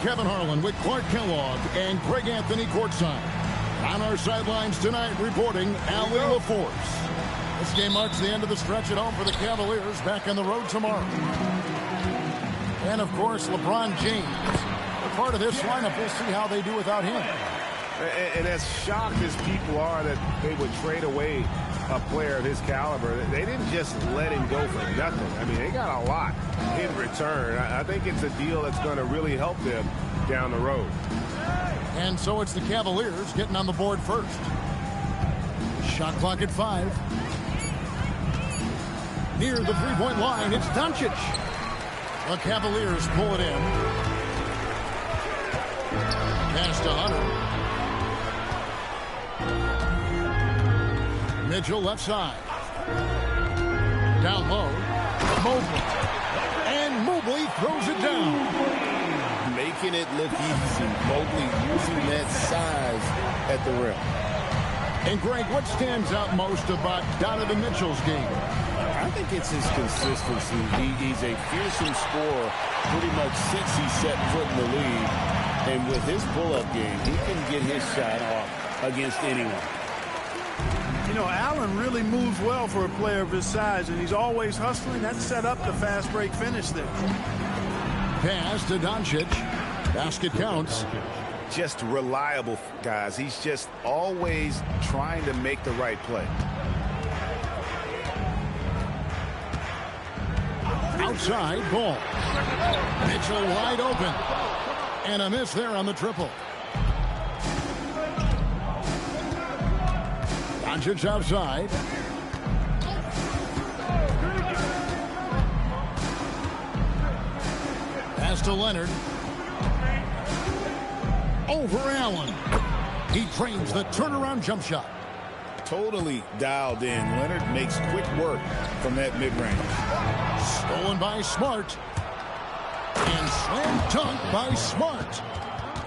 Kevin Harlan with Clark Kellogg and Greg Anthony courtside. On our sidelines tonight, reporting Allie LaForce. This game marks the end of the stretch at home for the Cavaliers, back on the road tomorrow. And, of course, LeBron James. A part of this lineup, we'll see how they do without him. And as shocked as people are that they would trade away a player of his caliber, they didn't just let him go for nothing. I mean, they got a lot in return. I think it's a deal that's going to really help them down the road. And so it's the Cavaliers getting on the board first. Shot clock at 5. Near the three-point line, it's Doncic. The Cavaliers pull it in. Pass to Hunter. Mitchell left side. Down low. Mobley. And Mobley throws it down. Making it look easy. Mobley using that size at the rim. And Greg, what stands out most about Donovan Mitchell's game? I think it's his consistency. He's a fearsome scorer pretty much since he set foot in the league. And with his pull-up game, he can get his shot off against anyone. You know, Allen really moves well for a player of his size, and he's always hustling. That set up the fast break finish there. Pass to Doncic. Basket counts. Just reliable, guys. He's just always trying to make the right play. Outside ball. Mitchell wide open. And a miss there on the triple. Doncic outside. Pass to Leonard. Over Allen. He trains the turnaround jump shot. Totally dialed in. Leonard makes quick work from that mid-range. Stolen by Smart. And slam dunk by Smart.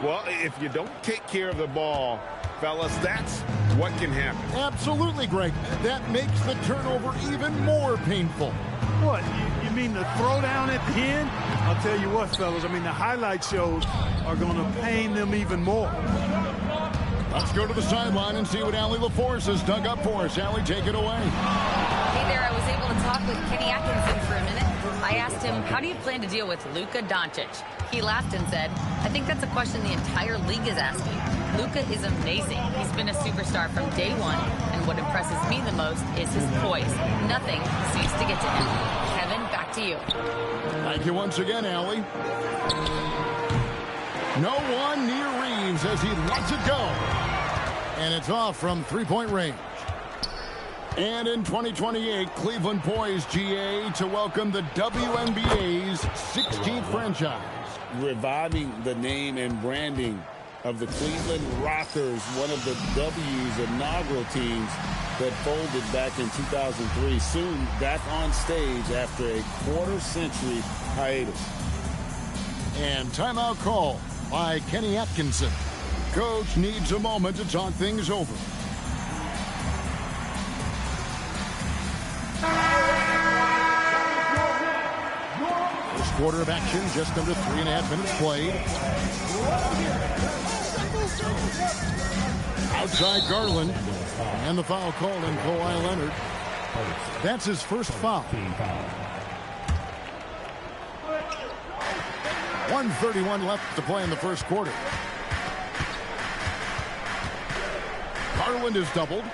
Well, if you don't take care of the ball, fellas, that's what can happen. Absolutely, Greg. That makes the turnover even more painful. What, you mean the throwdown at the end? I'll tell you what, fellas, I mean, the highlight shows are going to pain them even more. Let's go to the sideline and see what Allie LaForce has dug up for us. Allie, take it away. Hey there, I was able to talk with Kenny Atkinson for a minute. I asked him, how do you plan to deal with Luka Doncic? He laughed and said, I think that's a question the entire league is asking. Luka is amazing. He's been a superstar from day one, and what impresses me the most is his poise. Nothing seems to get to him. Kevin, back to you. Thank you once again, Allie. No one near Reeves as he lets it go. And it's off from three-point range. And in 2028, Cleveland poised, GA, to welcome the WNBA's 16th franchise. Reviving the name and branding of the Cleveland Rockers, one of the W's inaugural teams that folded back in 2003, soon back on stage after a quarter-century hiatus. And timeout call by Kenny Atkinson. Coach needs a moment to talk things over. First quarter of action, just under 3.5 minutes played. Outside Garland. And the foul called on Kawhi Leonard. That's his first foul. 1:31 left to play in the first quarter. Garland is doubled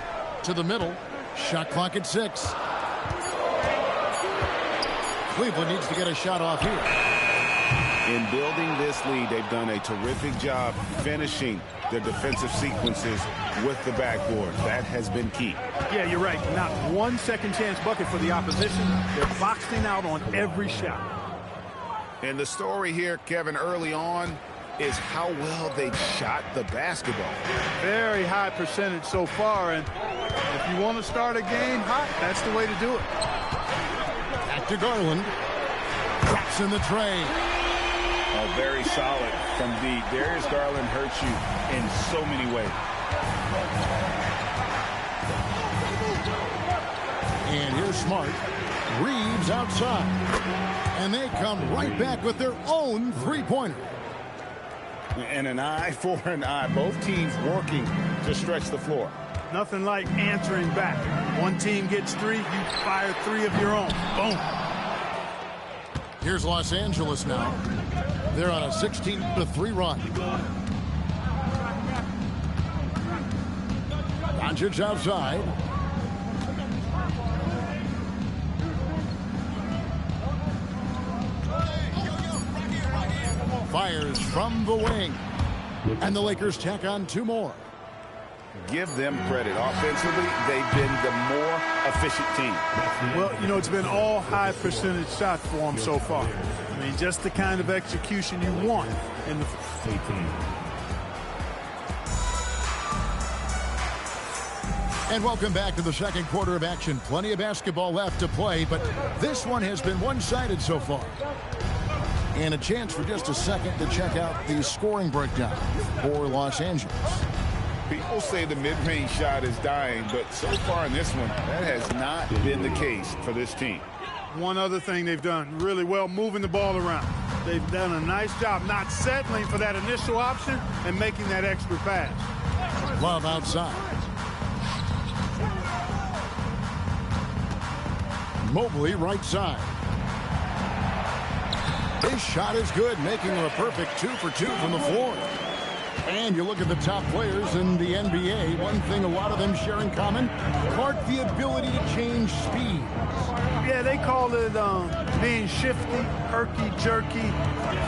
to the middle. Shot clock at 6. Cleveland needs to get a shot off here. In building this lead, they've done a terrific job finishing their defensive sequences with the backboard. That has been key. Yeah, you're right. Not one second chance bucket for the opposition. They're boxing out on every shot. And the story here, Kevin, early on is how well they shot the basketball. Very high percentage so far, and if you want to start a game hot, that's the way to do it. Back to Garland. Drops in the tray. Oh, very solid from deep. Darius Garland hurts you in so many ways. And here's Smart. Reeves outside. And they come right back with their own three-pointer. And an eye for an eye. Both teams working to stretch the floor. Nothing like answering back. One team gets 3, you fire 3 of your own. Boom. Here's Los Angeles now. They're on a 16-3 run. Doncic outside. Fires from the wing. And the Lakers tack on 2 more. Give them credit. Offensively, they've been the more efficient team. Well, you know, it's been all high percentage shots for them so far. I mean, just the kind of execution you want in the 18. And welcome back to the second quarter of action. Plenty of basketball left to play, but this one has been one-sided so far. And a chance for just a second to check out the scoring breakdown for Los Angeles. People say the mid-range shot is dying, but so far in this one, that has not been the case for this team. One other thing they've done really well, moving the ball around. They've done a nice job not settling for that initial option and making that extra pass. Love outside. Mobley right side. His shot is good, making it a perfect 2 for 2 from the floor. And you look at the top players in the NBA, one thing a lot of them share in common, the ability to change speed. Yeah, they call it being shifty, herky-jerky,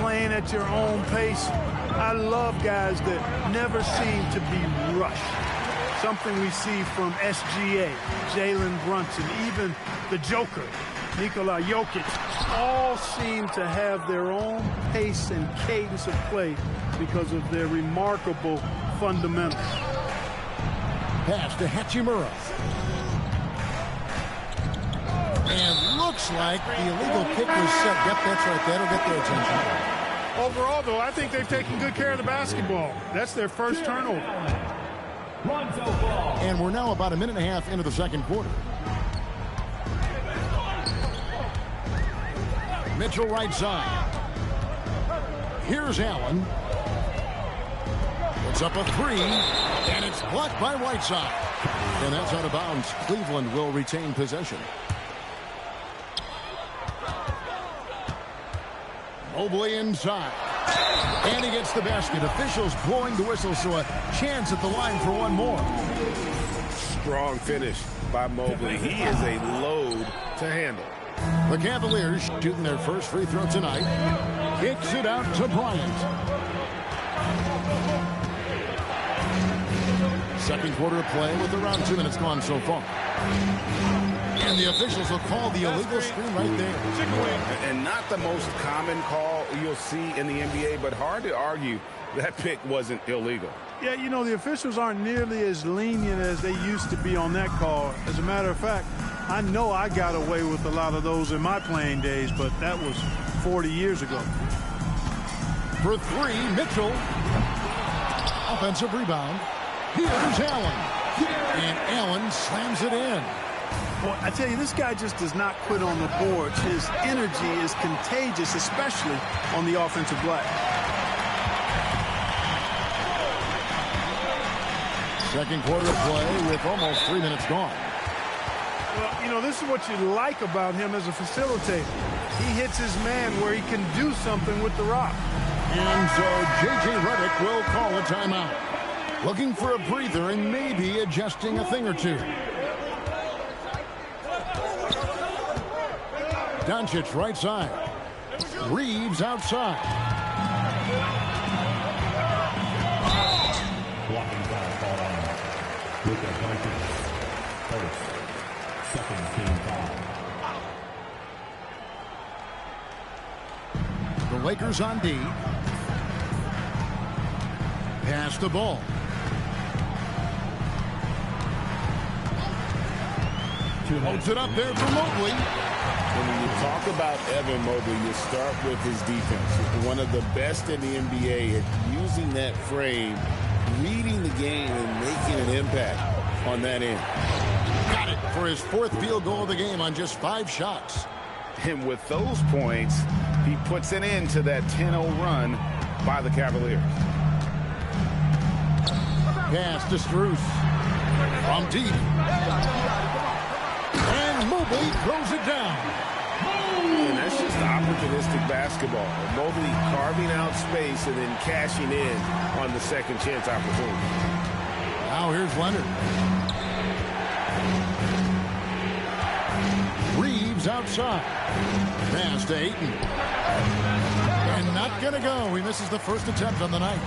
playing at your own pace. I love guys that never seem to be rushed. Something we see from SGA, Jalen Brunson, even the Joker, Nikola Jokic, all seem to have their own pace and cadence of play because of their remarkable fundamentals. Pass to Hachimura. And looks like the illegal kick was set. Yep, that's right. That'll get their attention. Overall, though, I think they've taken good care of the basketball. That's their first turnover. And we're now about a minute and a half into the second quarter. Mitchell right side. Here's Allen. Puts up a 3, and it's blocked by Whiteside. And that's out of bounds. Cleveland will retain possession. Mobley inside. And he gets the basket. Officials blowing the whistle, so a chance at the line for one more. Strong finish by Mobley. He is a load to handle. The Cavaliers shooting their first free throw tonight. Kicks it out to Bryant. Second quarter of play with around 2 minutes gone so far. And the officials will call the illegal screen right there. And not the most common call you'll see in the NBA, but hard to argue that pick wasn't illegal. Yeah, you know, the officials aren't nearly as lenient as they used to be on that call. As a matter of fact, I know I got away with a lot of those in my playing days, but that was 40 years ago. For 3, Mitchell. Offensive rebound. Here's Allen. And Allen slams it in. Well, I tell you, this guy just does not quit on the boards. His energy is contagious, especially on the offensive glass. Second quarter of play with almost 3 minutes gone. Well, you know, this is what you like about him as a facilitator. He hits his man where he can do something with the rock. And so J.J. Redick will call a timeout. Looking for a breather and maybe adjusting a thing or two. Doncic right side. Reeves outside. Blocking foul called on Luka Doncic. First, second team foul. The Lakers on D. Pass the ball. Holds it up there for Mobley. When you talk about Evan Mobley, you start with his defense. One of the best in the NBA at using that frame, reading the game, and making an impact on that end. Got it for his 4th field goal of the game on just 5 shots. And with those points, he puts an end to that 10-0 run by the Cavaliers. Pass to Strus. From deep. And Mobley throws it down. And that's just opportunistic basketball. Mobley carving out space and then cashing in on the second chance opportunity. Now here's Leonard. Reeves outside. Pass to Ayton. And not going to go. He misses the first attempt on the night.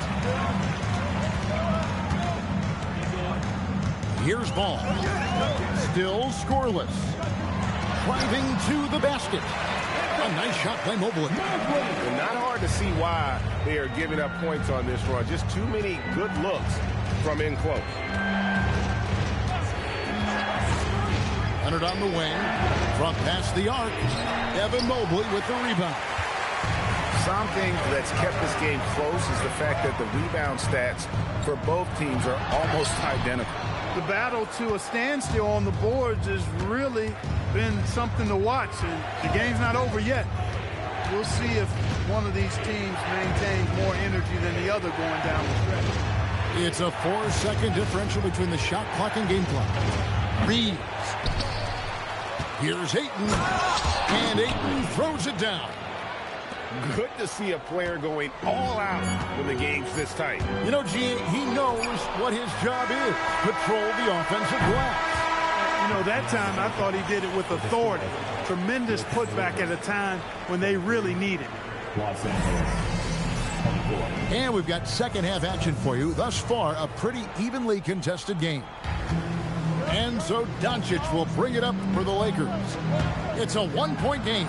Here's Ball. Still scoreless. Driving to the basket. A nice shot by Mobley. And not hard to see why they are giving up points on this run. Just too many good looks from in close. Leonard on the wing. From past the arc. Evan Mobley with the rebound. Something that's kept this game close is the fact that the rebound stats for both teams are almost identical. The battle to a standstill on the boards has really been something to watch, and the game's not over yet. We'll see if one of these teams maintains more energy than the other going down the stretch. It's a 4-second differential between the shot clock and game clock. Reeves. Here's Ayton. And Ayton throws it down. Good to see a player going all out when the game's this tight. You know, G, he knows what his job is. Patrol the offensive glass. You know, that time I thought he did it with authority. Tremendous putback at a time when they really need it. Los Angeles, 24. And we've got second half action for you. Thus far, a pretty evenly contested game. And so Doncic will bring it up for the Lakers. It's a one-point game.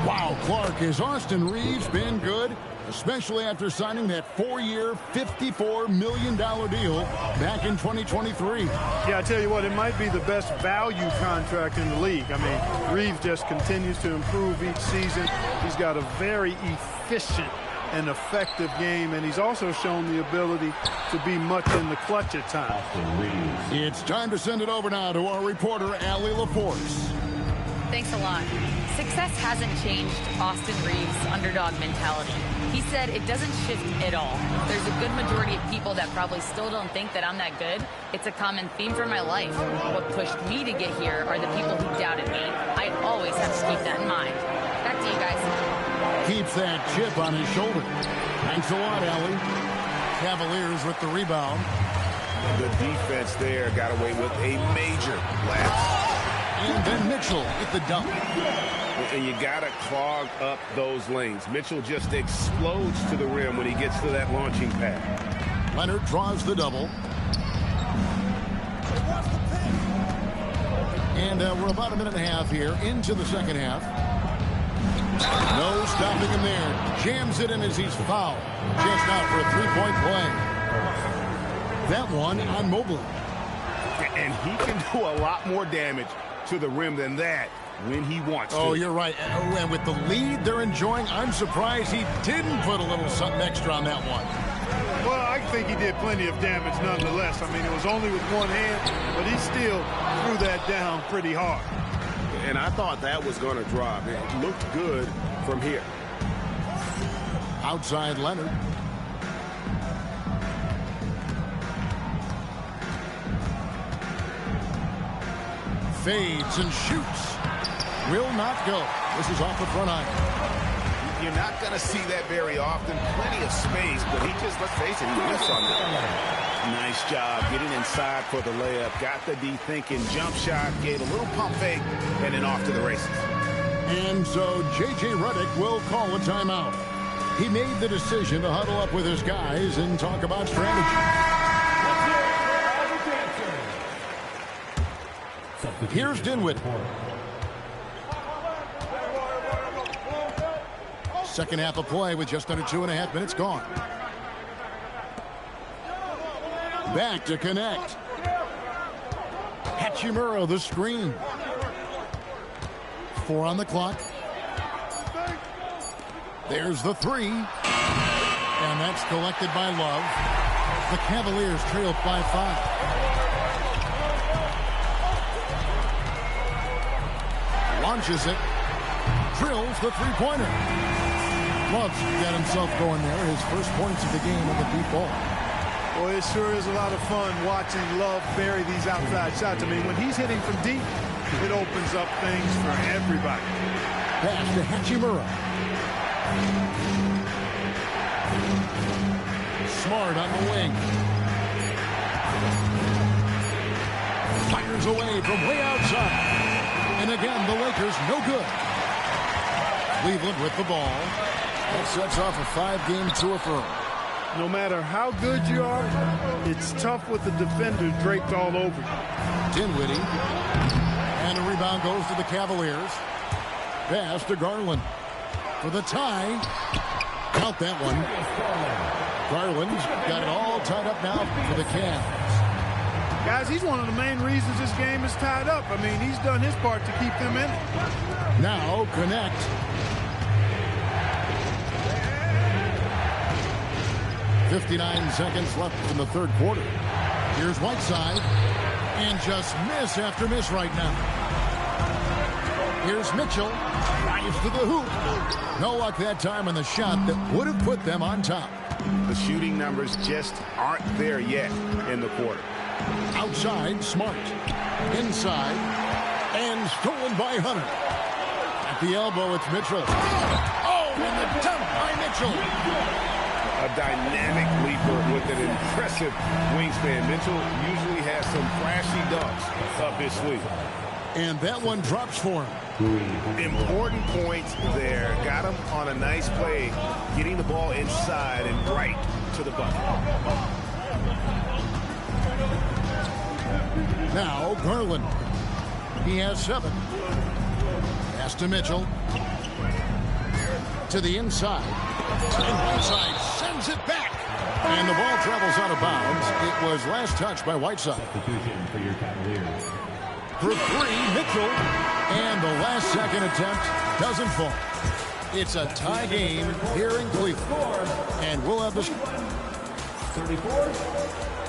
Wow, Clark, has Austin Reeves been good? Especially after signing that 4-year, $54 million deal back in 2023. Yeah, I tell you what, it might be the best value contract in the league. I mean, Reeves just continues to improve each season. He's got a very efficient and effective game, and he's also shown the ability to be much in the clutch at times. It's time to send it over now to our reporter, Allie LaForce. Thanks a lot. Success hasn't changed Austin Reeves' underdog mentality. He said it doesn't shift at all. There's a good majority of people that probably still don't think that I'm that good. It's a common theme for my life. What pushed me to get here are the people who doubted me. I always have to keep that in mind. Back to you guys. Keeps that chip on his shoulder. Thanks a lot, Allie. Cavaliers with the rebound. Good defense there. Got away with a major lapse. And then Mitchell with the dunk. And you got to clog up those lanes. Mitchell just explodes to the rim when he gets to that launching pad. Leonard draws the double. And we're about a minute and a half here into the second half. No stopping him there. Jams it in as he's fouled. Just out for a three-point play. That one on Mobley. And he can do a lot more damage to the rim than that when he wants to. Oh, you're right. And with the lead they're enjoying, I'm surprised he didn't put a little something extra on that one. Well, I think he did plenty of damage nonetheless. I mean, it was only with one hand, but he still threw that down pretty hard. And I thought that was going to drop. It looked good from here. Outside Leonard. Fades and shoots. Will not go. This is off the front iron. You're not going to see that very often. Plenty of space, but he just, let's face it, he whiffs on that. Nice job getting inside for the layup. Got the D thinking jump shot, gave a little pump fake, and then off to the races. And so J.J. Redick will call a timeout. He made the decision to huddle up with his guys and talk about strategy. Here's Dinwiddie. Second half of play with just under 2.5 minutes gone. Back to connect. Hachimura the screen. 4 on the clock. There's the 3. And that's collected by Love. The Cavaliers trail 5-5. Launches it. Drills the three-pointer. Love's got himself going there. His first points of the game on the deep ball. Well, it sure is a lot of fun watching Love bury these outside shots. I mean, when he's hitting from deep, it opens up things for everybody. Pass to Hachimura. Smart on the wing. Fires away from way outside. And again, the Lakers no good. Cleveland with the ball. That sets off a 5-game tour for him. No matter how good you are, it's tough with the defender draped all over you. Dinwiddie. And a rebound goes to the Cavaliers. Pass to Garland. For the tie. Count that one. Garland's got it all tied up now for the Cavs. Guys, he's one of the main reasons this game is tied up. I mean, he's done his part to keep them in it. Now connect. .59 seconds left in the third quarter. Here's Whiteside. And just miss after miss right now. Here's Mitchell. Drives to the hoop. No luck that time on the shot that would have put them on top. The shooting numbers just aren't there yet in the quarter. Outside, Smart. Inside. And stolen by Hunter. At the elbow, it's Mitchell. Oh, and the dunk by Mitchell. A dynamic leaper with an impressive wingspan. Mitchell usually has some flashy dunks up his sleeve. And that one drops for him. Important points there. Got him on a nice play, getting the ball inside and right to the bucket. Now Garland. He has 7. Pass to Mitchell. To the inside. And Whiteside sends it back. And the ball travels out of bounds. It was last touched by Whiteside. Substitution for your Cavaliers. For 3, Mitchell. And the last second attempt doesn't fall. It's a tie game here in Cleveland. And we'll have this. 34,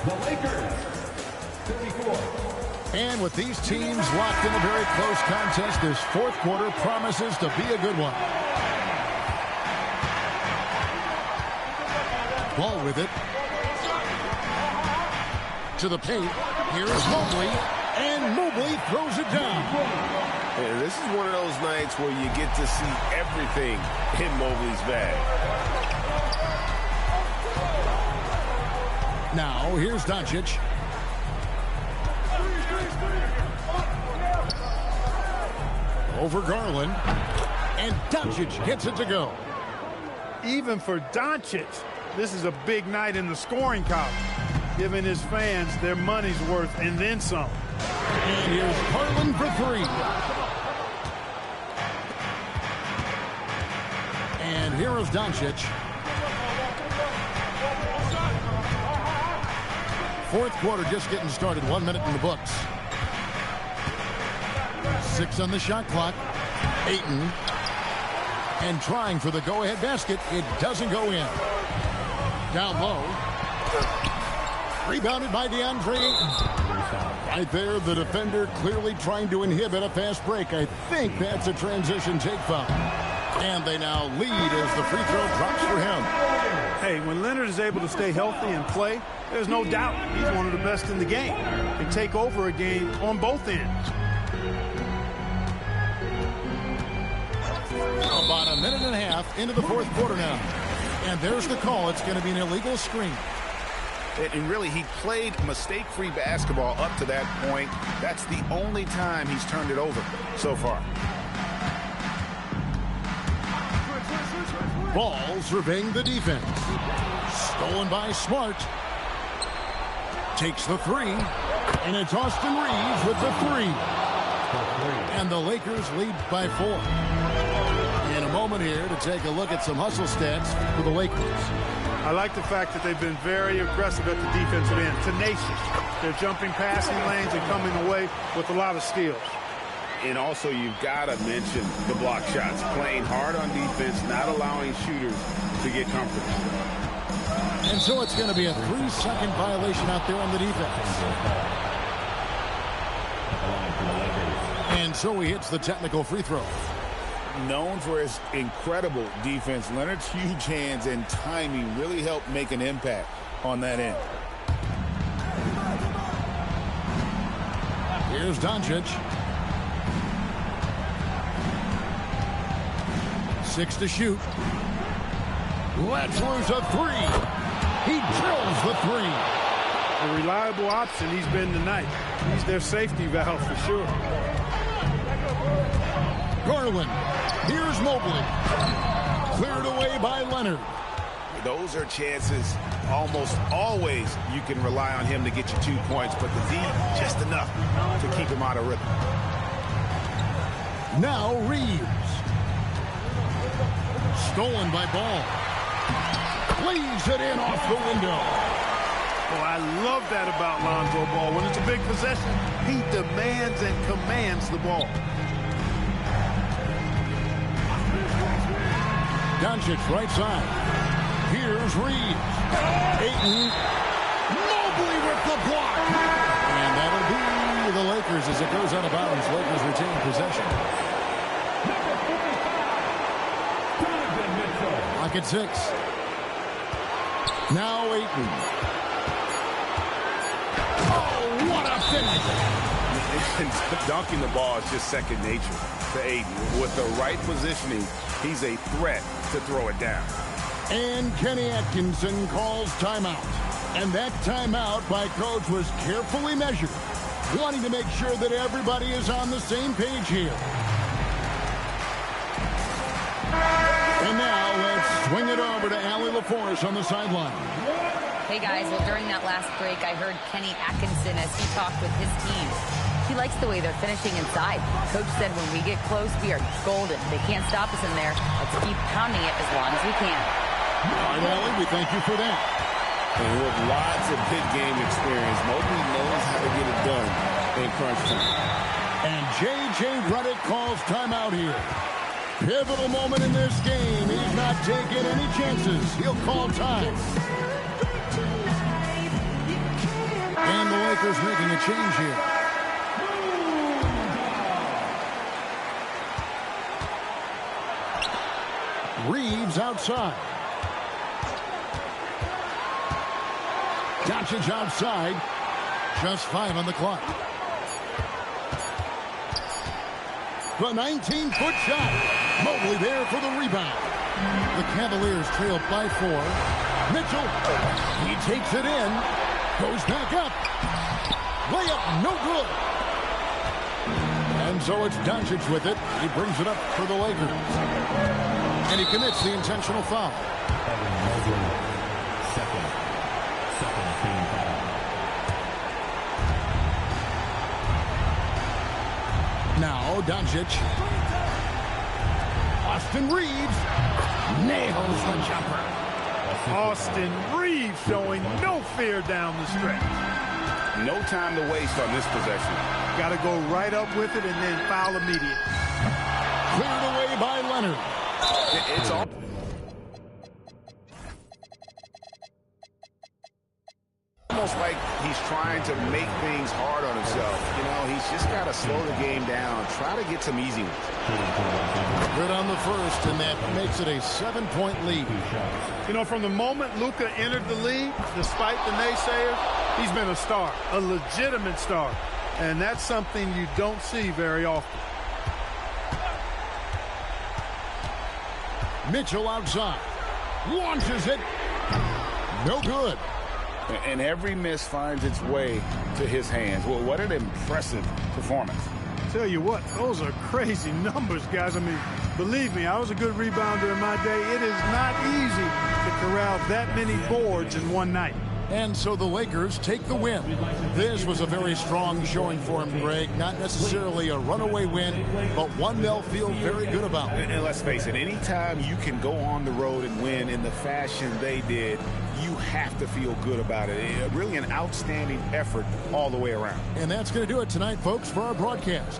the Lakers. 34. And with these teams locked in a very close contest, this fourth quarter promises to be a good one. Ball with it. To the paint. Here's Mobley. And Mobley throws it down. And this is one of those nights where you get to see everything in Mobley's bag. Now, here's Doncic. Over Garland. And Doncic gets it to go. Even for Doncic, this is a big night in the scoring column, giving his fans their money's worth and then some. And here's Garland for 3. And here is Doncic. Fourth quarter just getting started. 1 minute in the books. 6 on the shot clock. Ayton. And trying for the go-ahead basket. It doesn't go in. Down low. Rebounded by DeAndre Ayton. Right there, the defender clearly trying to inhibit a fast break. I think that's a transition take foul. And they now lead as the free throw drops for him. Hey, when Leonard is able to stay healthy and play, there's no doubt he's one of the best in the game. Can take over a game on both ends. About a minute and a half into the fourth quarter now. And there's the call. It's going to be an illegal screen. And really, he played mistake-free basketball up to that point. That's the only time he's turned it over so far. Ball surveying the defense. Stolen by Smart. Takes the 3. And it's Austin Reeves with the 3. And the Lakers lead by 4. In a moment here to take a look at some hustle stats for the Lakers. I like the fact that they've been very aggressive at the defensive end, tenacious. They're jumping passing lanes and coming away with a lot of steals. And also, you've got to mention the block shots. Playing hard on defense, not allowing shooters to get comfortable. And so it's going to be a 3-second violation out there on the defense. And so he hits the technical free throw. Known for his incredible defense, Leonard's huge hands and timing really helped make an impact on that end. Here's Doncic. 6 to shoot. Let's lose a 3. He drills the 3. A reliable option he's been tonight. He's their safety valve for sure. Garland. Here's Mobley. Cleared away by Leonard. Those are chances almost always you can rely on him to get you 2 points, but the D just enough to keep him out of rhythm. Now Reeves. Stolen by Ball. Leaves it in off the window. Oh, I love that about Lonzo Ball. When it's a big possession, he demands and commands the ball. Doncic right side. Here's Reeves. Ayton. Mobley with the block. And that'll be the Lakers as it goes out of bounds. Lakers retain possession. Lock at 6. Now Ayton. Oh, what a finish. Dunking the ball is just second nature to Ayton. With the right positioning, he's a threat to throw it down. And Kenny Atkinson calls timeout. And that timeout by coach was carefully measured, wanting to make sure that everybody is on the same page here. And now let's swing it over to Allie LaForce on the sideline. Hey, guys. Well, during that last break, I heard Kenny Atkinson as he talked with his team. He likes the way they're finishing inside. Coach said when we get close, we are golden. They can't stop us in there. Let's keep pounding it as long as we can. All right, Allie, we thank you for that. And with lots of big game experience, Mobley knows how to get it done in crunch time. And J.J. Redick calls timeout here. Pivotal moment in this game. He's not taking any chances. He'll call time. And the Lakers making a change here. Reeves outside. Doncic outside. Just 5 on the clock. The 19-foot shot. Mobley there for the rebound. The Cavaliers trail by 4. Mitchell. He takes it in. Goes back up. Layup no good. And so it's Doncic with it. He brings it up for the Lakers. And he commits the intentional foul. Second team foul. Now Doncic. Austin Reeves nails the jumper. Austin Reeves showing no fear down the stretch. No time to waste on this possession. Got to go right up with it and then foul immediate. Cleared away by Leonard. It's all. Almost like he's trying to make things hard on himself. You know, he's just got to slow the game down. Try to get some easy ones. Good on the first, and that makes it a 7-point lead. You know, from the moment Luka entered the league, despite the naysayers, he's been a star, a legitimate star. And that's something you don't see very often. Mitchell outside. Launches it. No good. And every miss finds its way to his hands. Well, what an impressive performance. Tell you what, those are crazy numbers, guys. I mean, believe me, I was a good rebounder in my day. It is not easy to corral that many boards in one night. And so the Lakers take the win. This was a very strong showing for him, Greg. Not necessarily a runaway win, but one they'll feel very good about. And let's face it, anytime you can go on the road and win in the fashion they did, you have to feel good about it. Really an outstanding effort all the way around. And that's going to do it tonight, folks, for our broadcast.